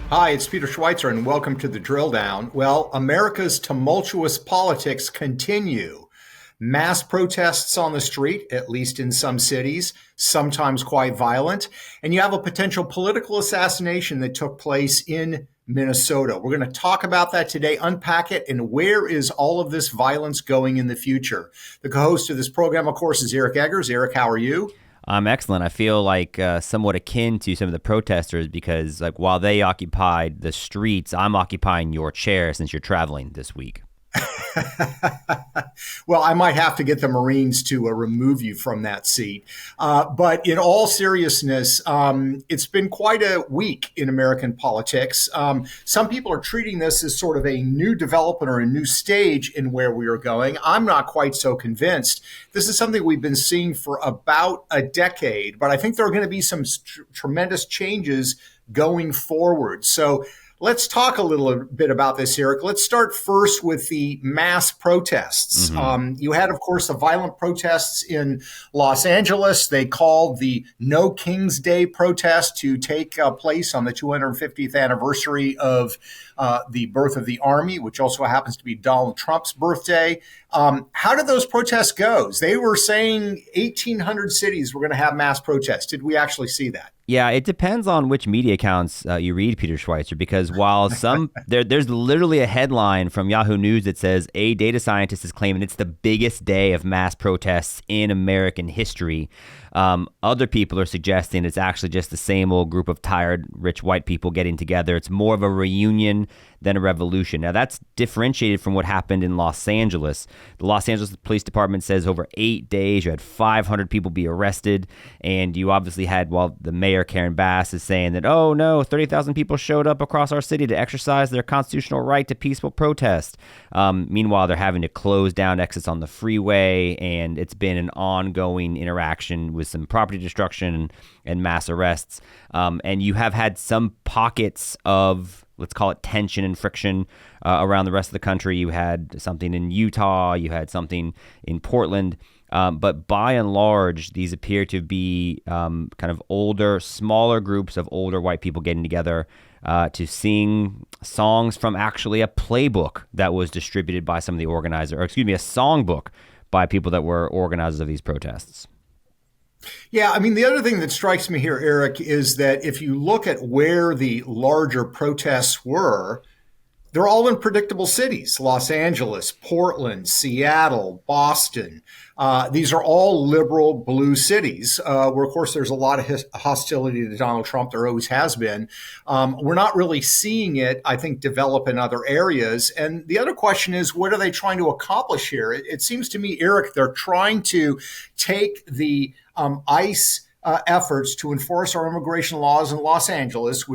Hi, it's Peter Schweizer, and welcome to the Drill Down. Well, America's tumultuous politics continue. Mass protests on the street, at least in some cities, sometimes quite violent. And you have a potential political assassination that took place in Minnesota. We're going to talk about that today, unpack it, and where is all of this violence going in the future? The co-host of this program, of course, is 𝐃𝐫𝐤𝐥𝐿. Eric, how are you? I'm excellent. I feel like somewhat akin to some of the protesters because like while they occupied the streets, I'm occupying your chair since you're traveling this week. Well, I might have to get the Marines to remove you from that seat. But in all seriousness, it's been quite a week in American politics. Some people are treating this as sort of a new development or a new stage in where we are going. I'm not quite so convinced. This is something we've been seeing for about a decade, but I think there are going to be some tremendous changes going forward. So let's talk a little bit about this, Eric. Let's start first with the mass protests. You had, of course, the violent protests in Los Angeles. They called the No King's Day protest to take place on the 250th anniversary of the birth of the Army, which also happens to be Donald Trump's birthday. How did those protests go? They were saying 1,800 cities were going to have mass protests. Did we actually see that? Yeah, it depends on which media accounts you read, Peter Schweizer, because while there's literally a headline from Yahoo News that says a data scientist is claiming it's the biggest day of mass protests in American history. Other people are suggesting it's actually just the same old group of tired, rich white people getting together. It's more of a reunion than a revolution. Now, that's differentiated from what happened in Los Angeles. The Los Angeles Police Department says over 8 days, you had 500 people be arrested, and you obviously had, the mayor, Karen Bass, is saying that, oh no, 30,000 people showed up across our city to exercise their constitutional right to peaceful protest. Meanwhile, they're having to close down exits on the freeway, and it's been an ongoing interaction with some property destruction and mass arrests. And you have had some pockets of, let's call it, tension and friction around the rest of the country. You had something in Utah, you had something in Portland, but by and large, these appear to be kind of older, smaller groups of older white people getting together to sing songs from actually a playbook that was distributed by some of the organizers, a songbook by people that were organizers of these protests. Yeah, I mean, the other thing that strikes me here, Eric, is that if you look at where the larger protests were, they're all in predictable cities: Los Angeles, Portland, Seattle, Boston. These are all liberal blue cities where, of course, there's a lot of hostility to Donald Trump. There always has been. We're not really seeing it, I think, develop in other areas. And the other question is, what are they trying to accomplish here? It seems to me, Eric, they're trying to take the ICE efforts to enforce our immigration laws in Los Angeles,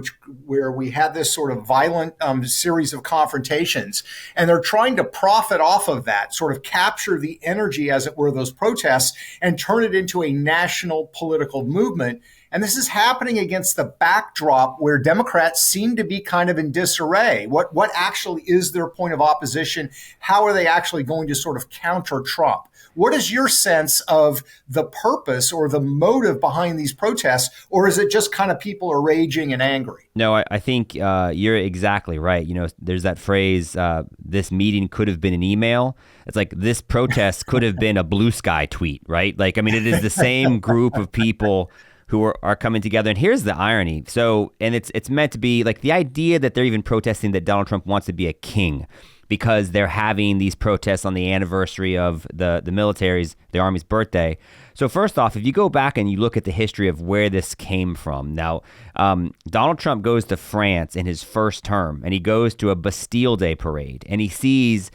where we had this sort of violent series of confrontations, and they're trying to profit off of that, sort of capture the energy, as it were, of those protests and turn it into a national political movement. And this is happening against the backdrop where Democrats seem to be kind of in disarray. What actually is their point of opposition? How are they actually going to sort of counter Trump? What is your sense of the purpose or the motive behind these protests? Or is it just kind of people are raging and angry? No, I think you're exactly right. You know, there's that phrase, this meeting could have been an email. It's like this protest could have been a blue sky tweet, right? Like, I mean, it is the same group of people who are coming together. And here's the irony. So, and it's meant to be like the idea that they're even protesting that Donald Trump wants to be a king because they're having these protests on the anniversary of the Army's birthday. So first off, if you go back and you look at the history of where this came from, now Donald Trump goes to France in his first term, and he goes to a Bastille Day parade, and he sees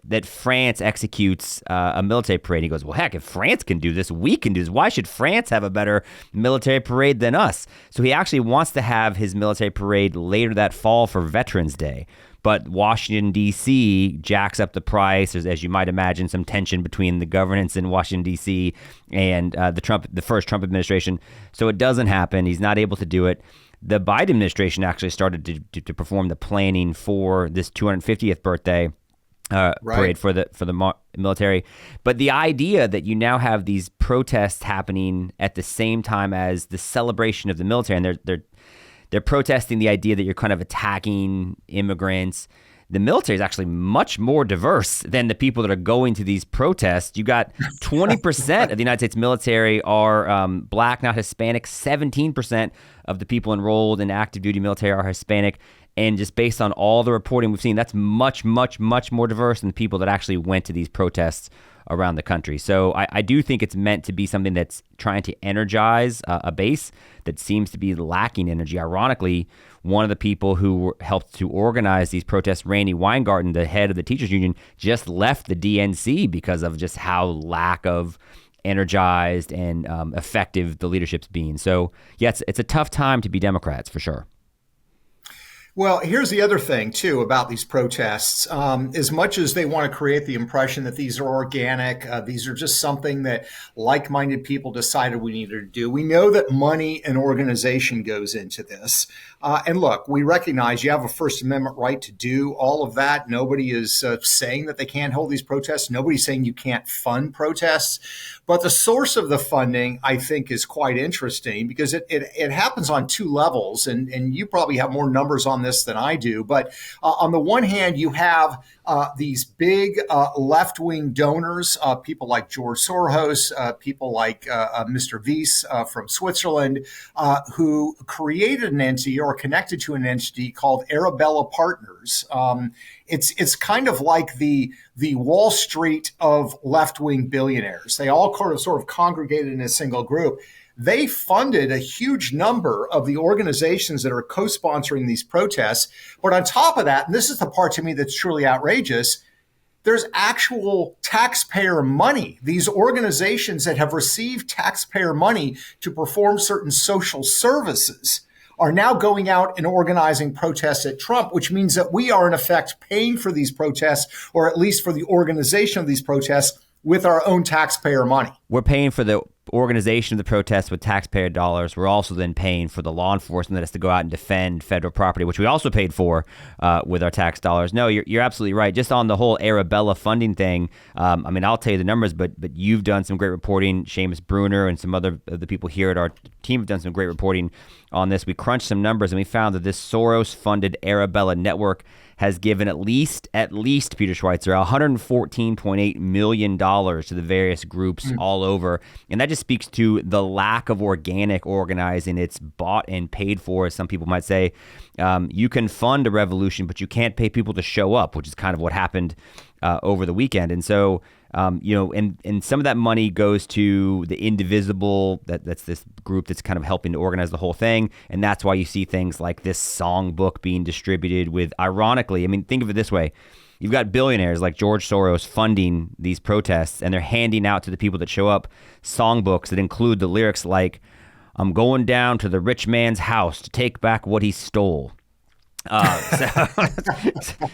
that France executes a military parade. He goes, well, heck, if France can do this, we can do this. Why should France have a better military parade than us? So he actually wants to have his military parade later that fall for Veterans Day. But Washington, D.C. jacks up the price. There's, as you might imagine, some tension between the governance in Washington, D.C. and the first Trump administration. So it doesn't happen. He's not able to do it. The Biden administration actually started to perform the planning for this 250th birthday parade for the military. But the idea that you now have these protests happening at the same time as the celebration of the military, and they're they're protesting the idea that you're kind of attacking immigrants. The military is actually much more diverse than the people that are going to these protests. You got 20% of the United States military are black, not Hispanic. 17% of the people enrolled in active duty military are Hispanic. And just based on all the reporting we've seen, that's much, much, much more diverse than the people that actually went to these protests around the country. So I do think it's meant to be something that's trying to energize a base that seems to be lacking energy. Ironically, one of the people who helped to organize these protests, Randi Weingarten, the head of the teachers union, just left the DNC because of just how lack of energized and effective the leadership's being. So yeah, it's a tough time to be Democrats for sure. Well, here's the other thing, too, about these protests. As much as they want to create the impression that these are organic, these are just something that like-minded people decided we needed to do. We know that money and organization goes into this. And look, we recognize you have a First Amendment right to do all of that. Nobody is saying that they can't hold these protests. Nobody's saying you can't fund protests. But the source of the funding, I think, is quite interesting because it happens on two levels. And you probably have more numbers on this than I do. But on the one hand, you have these big left-wing donors, people like George Soros, people like Mr. Wyss from Switzerland, who created an entity or connected to an entity called Arabella Partners. It's kind of like the Wall Street of left-wing billionaires. They all sort of congregated in a single group. They funded a huge number of the organizations that are co-sponsoring these protests. But on top of that, and this is the part to me that's truly outrageous, there's actual taxpayer money. These organizations that have received taxpayer money to perform certain social services are now going out and organizing protests at Trump, which means that we are in effect paying for these protests, or at least for the organization of these protests, with our own taxpayer money. We're paying for the organization of the protests with taxpayer dollars. We're also then paying for the law enforcement that has to go out and defend federal property, which we also paid for with our tax dollars. No, you're absolutely right. Just on the whole Arabella funding thing, I mean, I'll tell you the numbers, but you've done some great reporting. Seamus Bruner and some other of the people here at our team have done some great reporting on this. We crunched some numbers and we found that this Soros-funded Arabella network has given at least Peter Schweizer $114.8 million to the various groups all over. And that just speaks to the lack of organic organizing. It's bought and paid for, as some people might say. You can fund a revolution, but you can't pay people to show up, which is kind of what happened over the weekend. And so, and some of that money goes to the Indivisible, that's this group that's kind of helping to organize the whole thing. And that's why you see things like this songbook being distributed with, ironically, I mean, think of it this way. You've got billionaires like George Soros funding these protests, and they're handing out to the people that show up songbooks that include the lyrics like, "I'm going down to the rich man's house to take back what he stole."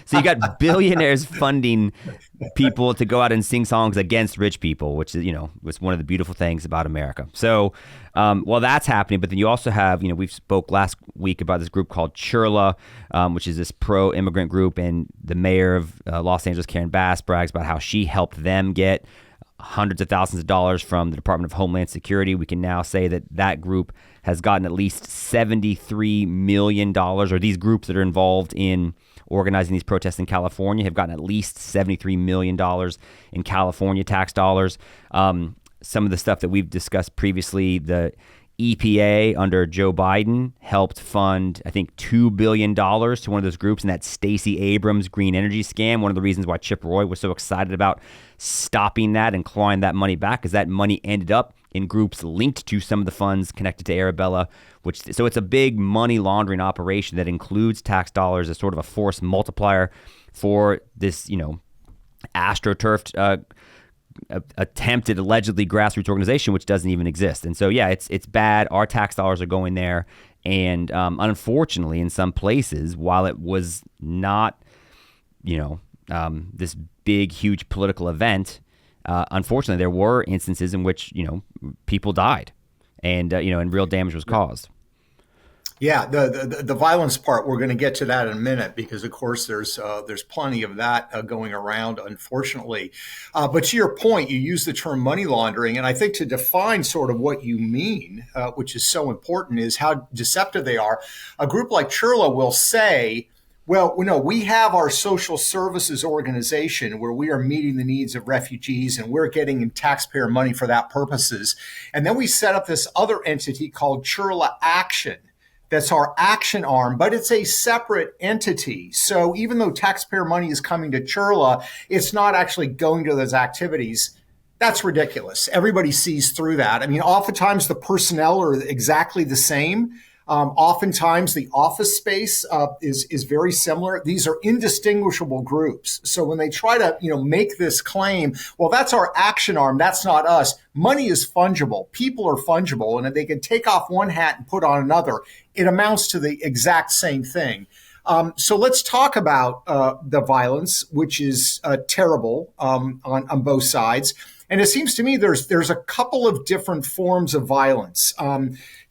So you got billionaires funding people to go out and sing songs against rich people, which is, was one of the beautiful things about America. So while that's happening, but then you also have, we spoke last week about this group called 𝐃𝐫𝐢𝐥𝐿, which is this pro-immigrant group, and the mayor of Los Angeles, Karen Bass, brags about how she helped them get hundreds of thousands of dollars from the Department of Homeland Security. We can now say that group has gotten at least $73 million, or these groups that are involved in organizing these protests in California have gotten at least $73 million in California tax dollars. Some of the stuff that we've discussed previously, the EPA under Joe Biden helped fund, I think, $2 billion to one of those groups in that Stacey Abrams green energy scam. One of the reasons why Chip Roy was so excited about stopping that and clawing that money back is that money ended up in groups linked to some of the funds connected to Arabella, so it's a big money laundering operation that includes tax dollars as sort of a force multiplier for this, astroturfed attempted allegedly grassroots organization, which doesn't even exist. And so, yeah, it's bad. Our tax dollars are going there. And unfortunately, in some places, while it was not, this big, huge political event, unfortunately, there were instances in which, people died and, and real damage was caused. Yeah, the violence part, we're going to get to that in a minute because, of course, there's plenty of that going around, unfortunately. But to your point, you use the term money laundering, and I think to define sort of what you mean, which is so important, is how deceptive they are. A group like 𝐃𝐫𝐤𝐥 will say, well, no, we have our social services organization where we are meeting the needs of refugees and we're getting taxpayer money for that purposes. And then we set up this other entity called 𝐃𝐫𝐤𝐥 Action. That's our action arm, but it's a separate entity. So even though taxpayer money is coming to 𝐃𝐫𝐤𝐥, it's not actually going to those activities. That's ridiculous. Everybody sees through that. I mean, oftentimes the personnel are exactly the same. Oftentimes the office space is very similar. These are indistinguishable groups. So when they try to make this claim, well, that's our action arm, that's not us. Money is fungible. People are fungible, and if they can take off one hat and put on another, it amounts to the exact same thing. So let's talk about the violence, which is terrible on both sides. And it seems to me there's a couple of different forms of violence.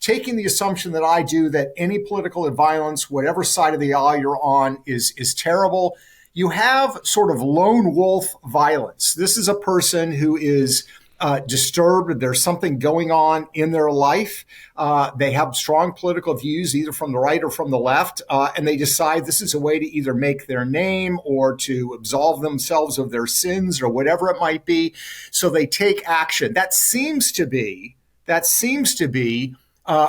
Taking the assumption that I do that any political violence, whatever side of the aisle you're on, is terrible. You have sort of lone wolf violence. This is a person who is disturbed. There's something going on in their life. They have strong political views, either from the right or from the left, and they decide this is a way to either make their name or to absolve themselves of their sins or whatever it might be. So they take action. That seems to be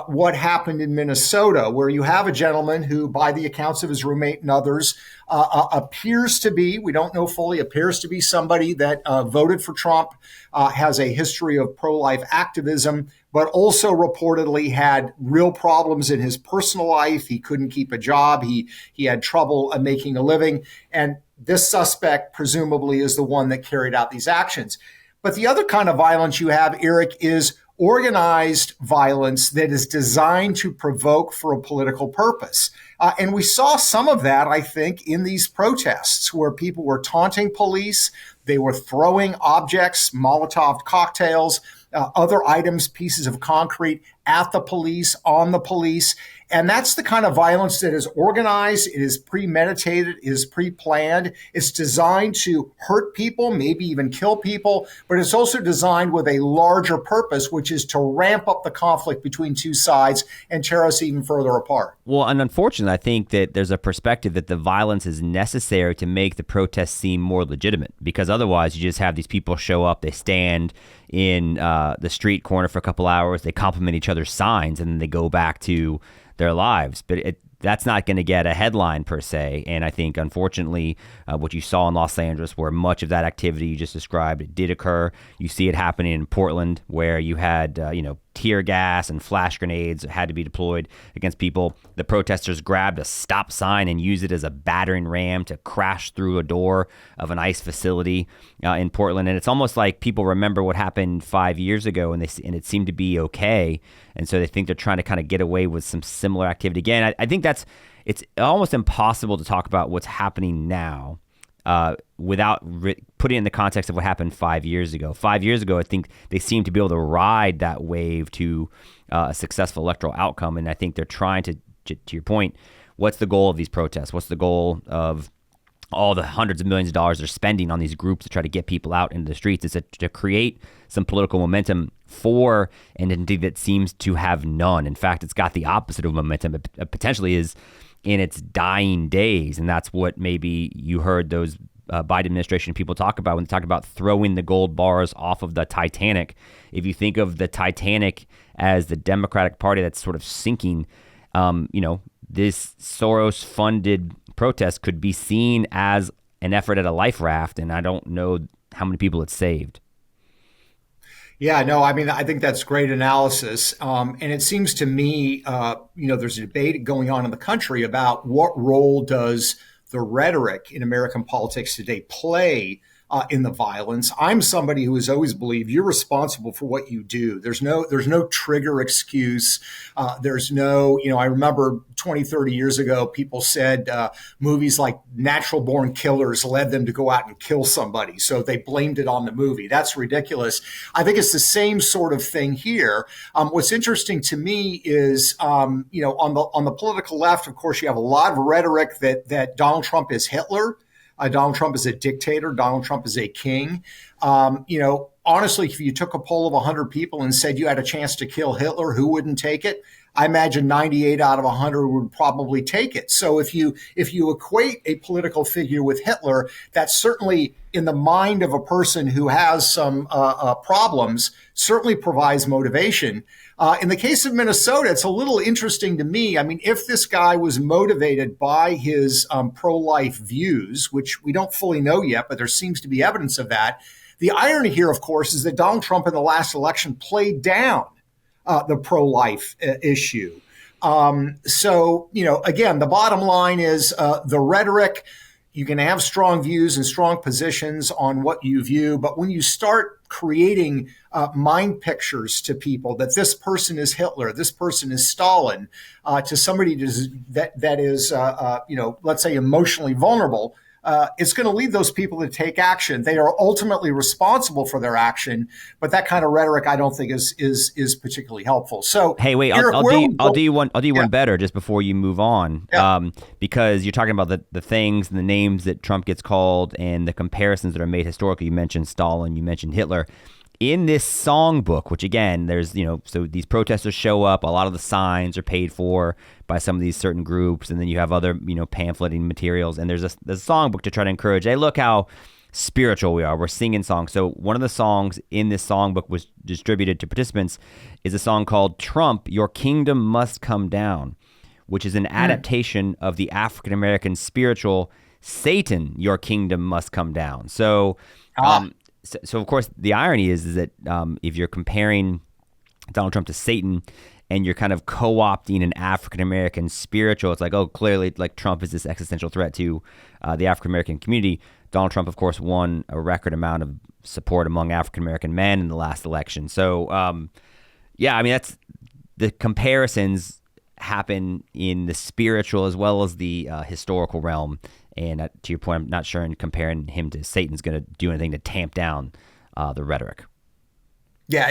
what happened in Minnesota, where you have a gentleman who, by the accounts of his roommate and others, appears to be, we don't know fully, appears to be somebody that voted for Trump, has a history of pro-life activism, but also reportedly had real problems in his personal life. He couldn't keep a job. He had trouble making a living. And this suspect presumably is the one that carried out these actions. But the other kind of violence you have, Eric, is organized violence that is designed to provoke for a political purpose. And we saw some of that, I think, in these protests where people were taunting police. They were throwing objects, Molotov cocktails, other items, pieces of concrete at the police, on the police. And that's the kind of violence that is organized, it is premeditated, it is pre-planned. It's designed to hurt people, maybe even kill people, but it's also designed with a larger purpose, which is to ramp up the conflict between two sides and tear us even further apart. Well, and unfortunately, I think that there's a perspective that the violence is necessary to make the protests seem more legitimate, because otherwise you just have these people show up, they stand in the street corner for a couple hours, they compliment each other's signs, and then they go back to their lives. But that's not going to get a headline per se. And I think, unfortunately, what you saw in Los Angeles, where much of that activity you just described, it did occur. You see it happening in Portland, where you had, tear gas and flash grenades had to be deployed against people. The protesters grabbed a stop sign and used it as a battering ram to crash through a door of an ICE facility in Portland. And it's almost like people remember what happened 5 years ago, and it seemed to be okay. And so they think they're trying to kind of get away with some similar activity again. I think it's almost impossible to talk about what's happening now without putting it in the context of what happened 5 years ago. 5 years ago, I think they seemed to be able to ride that wave to a successful electoral outcome. And I think they're trying to your point, what's the goal of these protests? What's the goal of all the hundreds of millions of dollars they're spending on these groups to try to get people out into the streets? Is to create some political momentum for an entity that seems to have none. In fact, it's got the opposite of momentum. It potentially is in its dying days. And that's what maybe you heard those Biden administration people talk about when they talk about throwing the gold bars off of the Titanic. If you think of the Titanic as the Democratic Party that's sort of sinking, this Soros-funded protest could be seen as an effort at a life raft, and I don't know how many people it's saved. Yeah, no, I mean, I think that's great analysis. And it seems to me, there's a debate going on in the country about what role does the rhetoric in American politics today play in the violence. I'm somebody who has always believed you're responsible for what you do. There's no trigger excuse. There's no, I remember 20, 30 years ago, people said movies like Natural Born Killers led them to go out and kill somebody. So they blamed it on the movie. That's ridiculous. I think it's the same sort of thing here. What's interesting to me is, on the political left, of course, you have a lot of rhetoric that Donald Trump is Hitler. Donald Trump is a dictator. Donald Trump is a king. Honestly, if you took a poll of 100 people and said you had a chance to kill Hitler, who wouldn't take it? I imagine 98 out of 100 would probably take it. So if you equate a political figure with Hitler, that's certainly in the mind of a person who has some problems, certainly provides motivation. In the case of Minnesota, it's a little interesting to me. I mean, if this guy was motivated by his pro-life views, which we don't fully know yet, but there seems to be evidence of that, the irony here, of course, is that Donald Trump in the last election played down the pro-life issue. Again, the bottom line is the rhetoric. You can have strong views and strong positions on what you view, but when you start creating mind pictures to people that this person is Hitler, this person is Stalin, to somebody that is, let's say emotionally vulnerable, it's going to lead those people to take action. They are ultimately responsible for their action, but that kind of rhetoric I don't think is particularly helpful. So, hey, wait, Eric, I'll do you one better just before you move on, because you're talking about the things and the names that Trump gets called and the comparisons that are made historically. You mentioned Stalin, you mentioned Hitler. In this songbook, which again, there's, so these protesters show up, a lot of the signs are paid for by some of these certain groups, and then you have other, pamphleting materials, and there's a songbook to try to encourage, hey, look how spiritual we are. We're singing songs. So one of the songs in this songbook was distributed to participants is a song called Trump, Your Kingdom Must Come Down, which is an adaptation of the African-American spiritual Satan, Your Kingdom Must Come Down. So, So of course, the irony is that if you're comparing Donald Trump to Satan and you're kind of co-opting an African-American spiritual, it's like, oh, clearly, like Trump is this existential threat to the African-American community. Donald Trump, of course, won a record amount of support among African-American men in the last election. So, that's the comparisons happen in the spiritual as well as the historical realm. And to your point, I'm not sure in comparing him to Satan's going to do anything to tamp down the rhetoric. Yeah,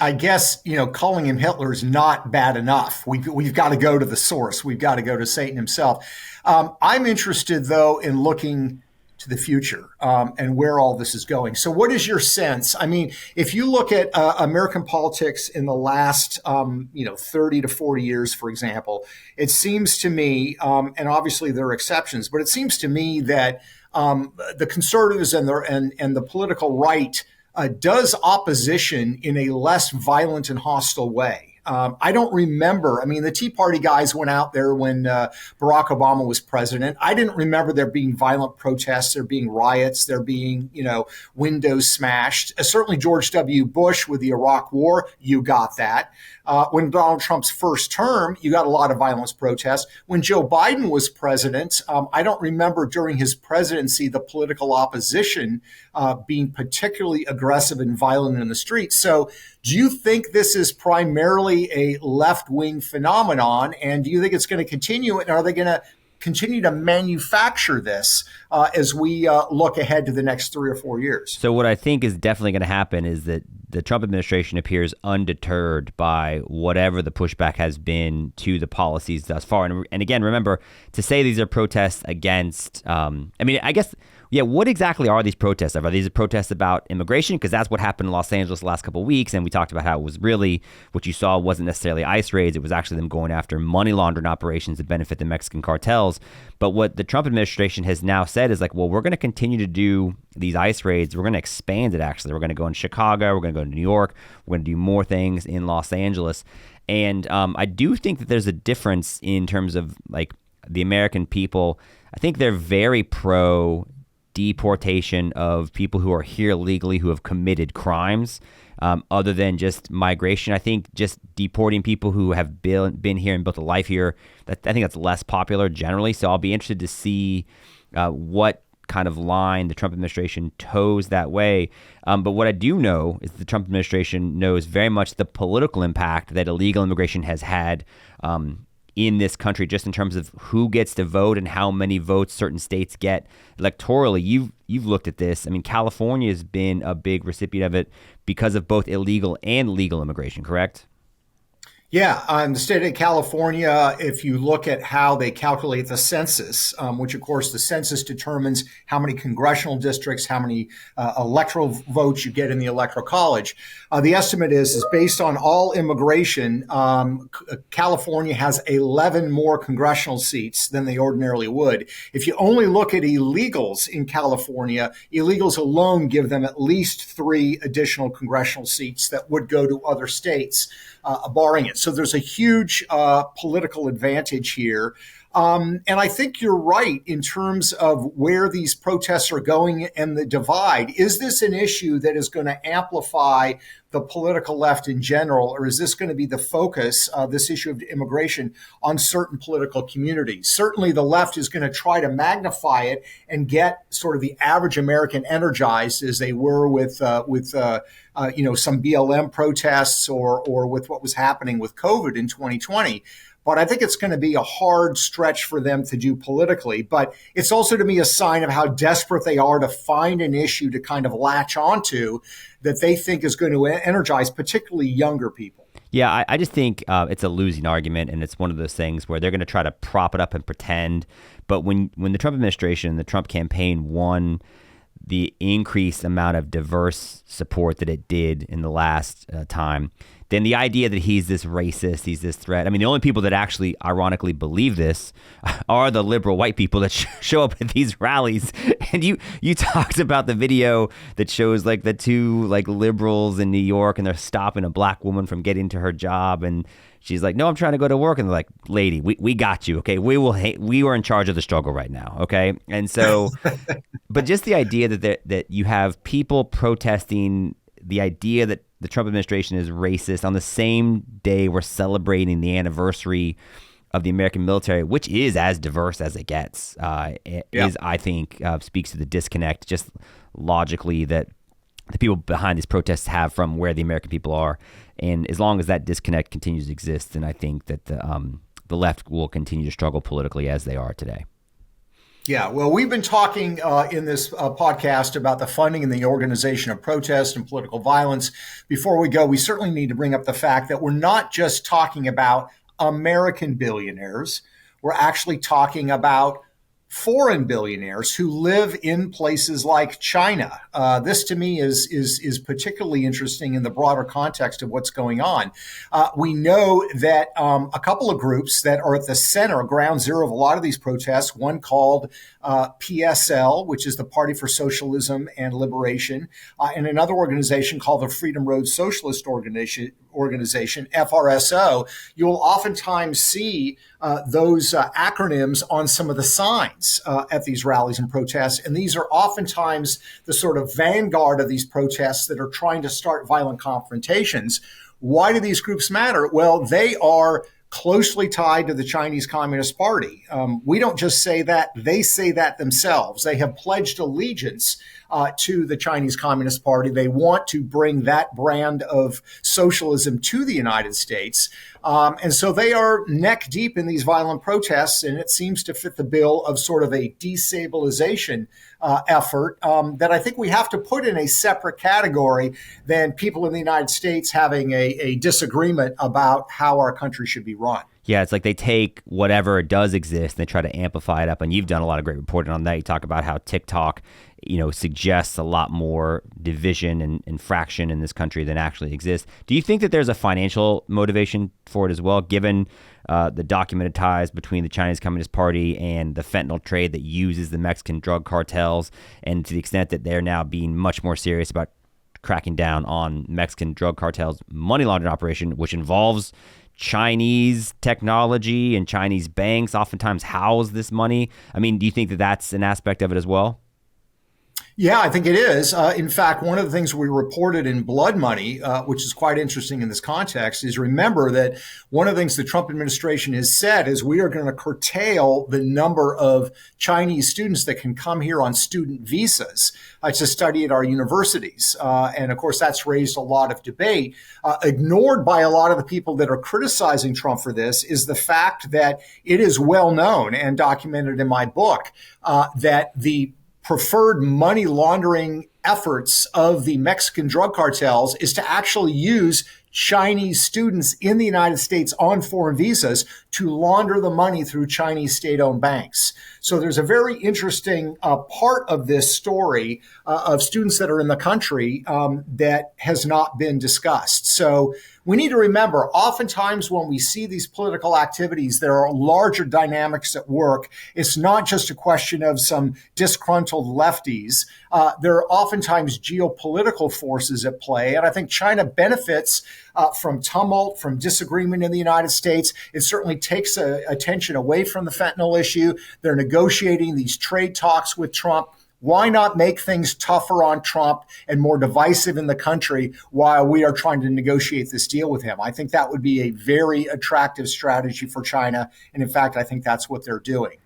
I guess, calling him Hitler is not bad enough. We've got to go to the source. We've got to go to Satan himself. I'm interested, though, in looking to the future and where all this is going. So what is your sense? I mean, if you look at American politics in the last, 30 to 40 years, for example, it seems to me, and obviously there are exceptions, but it seems to me that the conservatives and the political right does opposition in a less violent and hostile way. I don't remember. I mean, the Tea Party guys went out there when Barack Obama was president. I didn't remember there being violent protests, there being riots, there being, windows smashed. Certainly George W. Bush with the Iraq War, you got that. When Donald Trump's first term, you got a lot of violence protests. When Joe Biden was president, I don't remember during his presidency the political opposition being particularly aggressive and violent in the streets. So do you think this is primarily a left-wing phenomenon? And do you think it's going to continue? And are they going to continue to manufacture this as we look ahead to the next 3 or 4 years? So what I think is definitely going to happen is that the Trump administration appears undeterred by whatever the pushback has been to the policies thus far. And again, remember, to say these are protests against, what exactly are these protests? Are these protests about immigration? Because that's what happened in Los Angeles the last couple of weeks. And we talked about how it was really what you saw wasn't necessarily ICE raids. It was actually them going after money laundering operations that benefit the Mexican cartels. But what the Trump administration has now said is like, well, we're going to continue to do these ICE raids. We're going to expand it, actually. We're going to go in Chicago. We're going to go to New York. We're going to do more things in Los Angeles. And I do think that there's a difference in terms of like the American people. I think they're very pro deportation of people who are here legally who have committed crimes other than just migration. I think just deporting people who have been here and built a life here, I think that's less popular generally. So I'll be interested to see what kind of line the Trump administration toes that way. But what I do know is the Trump administration knows very much the political impact that illegal immigration has had in this country, just in terms of who gets to vote and how many votes certain states get electorally. You've looked at this. I mean, California has been a big recipient of it because of both illegal and legal immigration, correct? Yeah, in the state of California, if you look at how they calculate the census, which of course the census determines how many congressional districts, how many electoral votes you get in the electoral college, the estimate is based on all immigration. California has 11 more congressional seats than they ordinarily would. If you only look at illegals in California, illegals alone give them at least 3 additional congressional seats that would go to other states, barring it. So there's a huge political advantage here. And I think you're right in terms of where these protests are going and the divide. Is this an issue that is going to amplify the political left in general, or is this going to be the focus of this issue of immigration on certain political communities? Certainly the left is going to try to magnify it and get sort of the average American energized, as they were with some BLM protests or with what was happening with COVID in 2020. But I think it's going to be a hard stretch for them to do politically. But it's also to me a sign of how desperate they are to find an issue to kind of latch onto that they think is going to energize particularly younger people. Yeah, I just think it's a losing argument, and it's one of those things where they're going to try to prop it up and pretend. But when the Trump administration, the Trump campaign won the increased amount of diverse support that it did in the last time, then the idea that he's this racist, he's this threat. I mean, the only people that actually ironically believe this are the liberal white people that show up at these rallies. And you talked about the video that shows like the 2 like liberals in New York, and they're stopping a black woman from getting to her job, and she's like, "No, I'm trying to go to work." And they're like, "Lady, we got you. Okay, we are in charge of the struggle right now." Okay, and so, but just the idea that you have people protesting the idea that the Trump administration is racist on the same day we're celebrating the anniversary of the American military, which is as diverse as it gets, is, I think, speaks to the disconnect just logically that the people behind these protests have from where the American people are. And as long as that disconnect continues to exist, then I think that the left will continue to struggle politically as they are today. Yeah, well, we've been talking in this podcast about the funding and the organization of protest and political violence. Before we go, we certainly need to bring up the fact that we're not just talking about American billionaires. We're actually talking about foreign billionaires who live in places like China. This to me is particularly interesting in the broader context of what's going on. We know that a couple of groups that are at the center, ground zero of a lot of these protests, one called PSL, which is the Party for Socialism and Liberation, and another organization called the Freedom Road Socialist Organization, FRSO. You will oftentimes see those acronyms on some of the signs at these rallies and protests. And these are oftentimes the sort of vanguard of these protests that are trying to start violent confrontations. Why do these groups matter? Well, they are closely tied to the Chinese Communist Party. We don't just say that, they say that themselves. They have pledged allegiance to the Chinese Communist Party. They want to bring that brand of socialism to the United States. And so they are neck deep in these violent protests, and it seems to fit the bill of sort of a destabilization effort that I think we have to put in a separate category than people in the United States having a disagreement about how our country should be run. Yeah, it's like they take whatever does exist and they try to amplify it up. And you've done a lot of great reporting on that. You talk about how TikTok, suggests a lot more division and fraction in this country than actually exists. Do you think that there's a financial motivation for it as well, given the documented ties between the Chinese Communist Party and the fentanyl trade that uses the Mexican drug cartels, and to the extent that they're now being much more serious about cracking down on Mexican drug cartels' money laundering operation, which involves Chinese technology and Chinese banks oftentimes house this money? I mean, do you think that that's an aspect of it as well? Yeah, I think it is. In fact, one of the things we reported in Blood Money, which is quite interesting in this context, is remember that one of the things the Trump administration has said is we are going to curtail the number of Chinese students that can come here on student visas to study at our universities. And of course, that's raised a lot of debate. Ignored by a lot of the people that are criticizing Trump for this is the fact that it is well known and documented in my book that the preferred money laundering efforts of the Mexican drug cartels is to actually use Chinese students in the United States on foreign visas to launder the money through Chinese state-owned banks. So there's a very interesting part of this story of students that are in the country that has not been discussed. So we need to remember, oftentimes when we see these political activities, there are larger dynamics at work. It's not just a question of some disgruntled lefties. There are oftentimes geopolitical forces at play. And I think China benefits from tumult, from disagreement in the United States. It certainly takes attention away from the fentanyl issue. They're negotiating these trade talks with Trump. Why not make things tougher on Trump and more divisive in the country while we are trying to negotiate this deal with him? I think that would be a very attractive strategy for China. And in fact, I think that's what they're doing.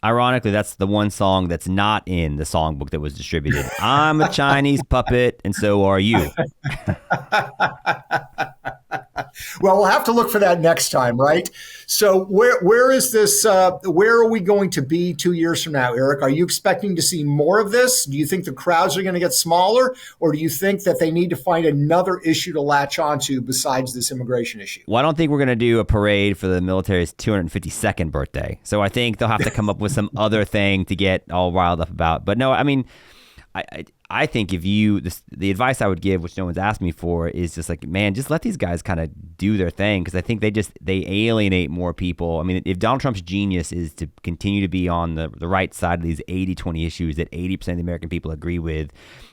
Ironically, that's the one song that's not in the songbook that was distributed. I'm a Chinese puppet, and so are you. Well, we'll have to look for that next time, right? So where is this? Where are we going to be 2 years from now, Eric? Are you expecting to see more of this? Do you think the crowds are going to get smaller, or do you think that they need to find another issue to latch onto besides this immigration issue? Well, I don't think we're going to do a parade for the military's 252nd birthday. So I think they'll have to come up with some other thing to get all riled up about. But no, I mean, I think the advice I would give, which no one's asked me for, is just like, man, just let these guys kind of do their thing, because I think they alienate more people. I mean, if Donald Trump's genius is to continue to be on the right side of these 80-20 issues that 80% of the American people agree with,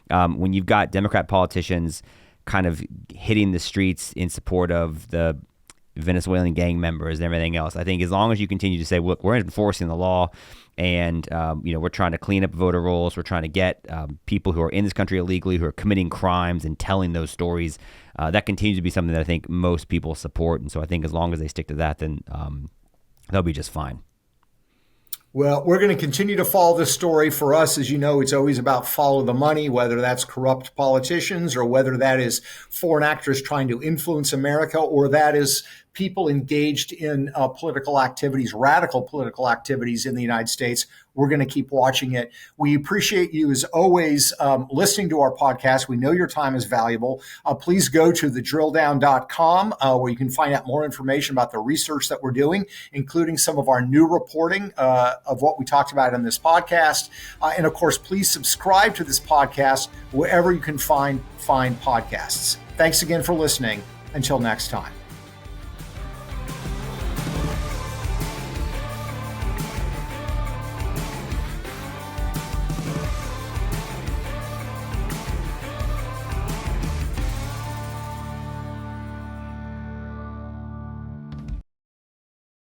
when you've got Democrat politicians kind of hitting the streets in support of the Venezuelan gang members and everything else, I think as long as you continue to say, look, we're enforcing the law, and we're trying to clean up voter rolls, we're trying to get people who are in this country illegally, who are committing crimes and telling those stories, that continues to be something that I think most people support. And so I think as long as they stick to that, then they'll be just fine. Well, we're going to continue to follow this story. For us, as you know, it's always about follow the money, whether that's corrupt politicians or whether that is foreign actors trying to influence America, or that is people engaged in political activities, radical political activities in the United States. We're going to keep watching it. We appreciate you, as always, listening to our podcast. We know your time is valuable. Please go to thedrilldown.com where you can find out more information about the research that we're doing, including some of our new reporting of what we talked about in this podcast. And of course, please subscribe to this podcast wherever you can find podcasts. Thanks again for listening. Until next time.